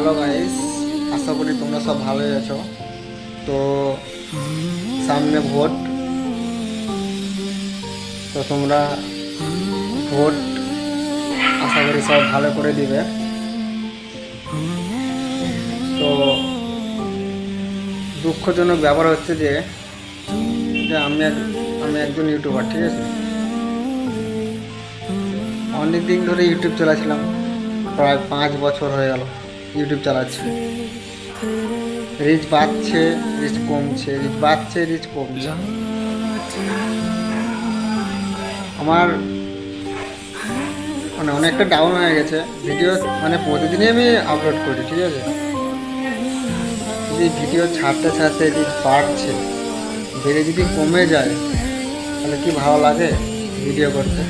Hello guys, আশা করি তোমরা সব ভালোই আছো। তো সামনে ভোট, তো তোমরা ভোট আশা করি সব ভালো করে দিবে। তো দুঃখজনক ব্যাপার হচ্ছে যে যে আমি একজন ইউটিউবার, ঠিক আছে। অনেক দিন ধরে ইউটিউব চালাচ্ছিলাম, প্রায় 5 বছর হয়ে গেল ইউটিউব চালাচ্ছি। রিচ বাড়ছে, রিচ কমছে, রিচ বাড়ছে, রিচ কমছে। আমার অনেকটা ডাউন হয়ে গেছে। ভিডিও প্রতিদিনই আমি আপলোড করি, ঠিক আছে। যদি ভিডিও ছাড়তে ছাড়তে রিচ বাড়ছে, বেড়ে যদি কমে যায় তাহলে কি ভালো লাগে ভিডিও করতে।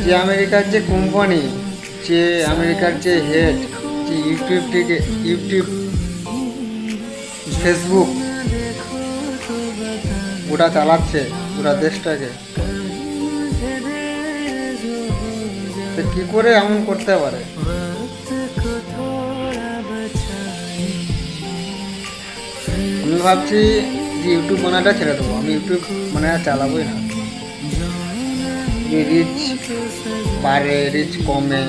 যে আমেরিকার যে কোম্পানি, যে আমেরিকার যে হেড, যে ইউটিউব ফেসবুক ওটা চালাচ্ছে পুরা দেশটাকে, তো কি করে এমন করতে পারে? আমি ভাবছি যে ইউটিউব বানাটা ছেড়ে দেবো, আমি ইউটিউব চালাবোই না। রিচ বাড়ে, রিচ কমে,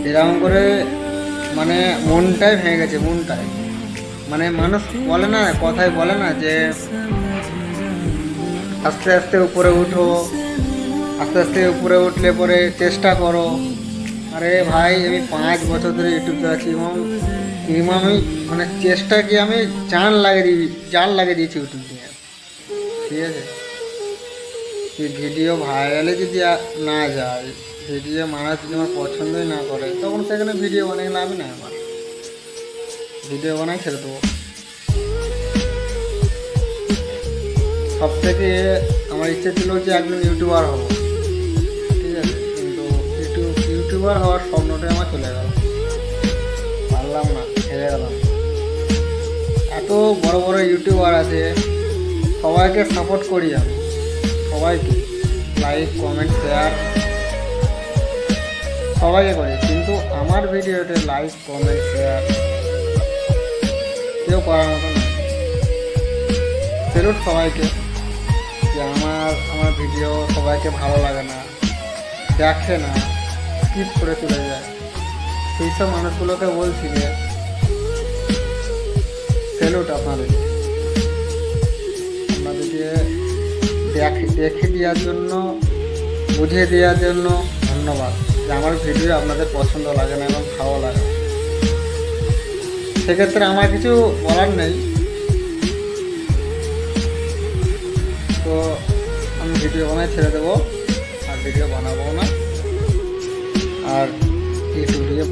এরকম করে মনটাই ভেঙে গেছে, মনটাই। মানুষ বলে না, কথায় বলে না যে আস্তে আস্তে উপরে উঠো, আস্তে আস্তে উপরে উঠলে পরে চেষ্টা করো। আরে ভাই, আমি 5 বছর ধরে ইউটিউব চালাচ্ছি এবং আমি চেষ্টাকে আমি জান লাগিয়ে দিয়েছি ইউটিউব নিয়ে, ঠিক আছে। ভিডিও ভাইরালে যদি না যায়, ভিডিও মানুষ যদি আমার পছন্দই না করে, তখন সেখানে ভিডিও বানিয়ে লাভ না। আমার ভিডিও বানাই ছেড়ে দেবো। সব থেকে আমার ইচ্ছে ছিল যে একজন ইউটিউবার হব, ঠিক আছে। কিন্তু ইউটিউবার হওয়ার স্বপ্নটাই আমার চলে গেল, পারলাম না, হেরে গেলাম। এত বড় বড় ইউটিউবার আছে, সবাইকে সাপোর্ট করি আমি, সবাইকে লাইক কমেন্ট শেয়ার সবাইকে করি, কিন্তু আমার ভিডিওতে লাইক কমেন্ট শেয়ার কেউ করার মতো না। সেলুট সবাইকে, যে আমার ভিডিও সবাইকে ভালো লাগে না, দেখে না, স্কিপ করে চলে যায়। সেই সব মানুষগুলোকে বলছি যে সেলুট আপনাদেরকে দেখে দেওয়ার জন্য, বুঝিয়ে দেওয়ার জন্য ধন্যবাদ যে আমার ভিডিও আপনাদের পছন্দ লাগে না এবং ভালো লাগে। সেক্ষেত্রে আমার কিছু বলার নেই। তো আমি ভিডিও বানাই ছেড়ে দেবো, আর ভিডিও বানাবো না, আর ইউটিউবে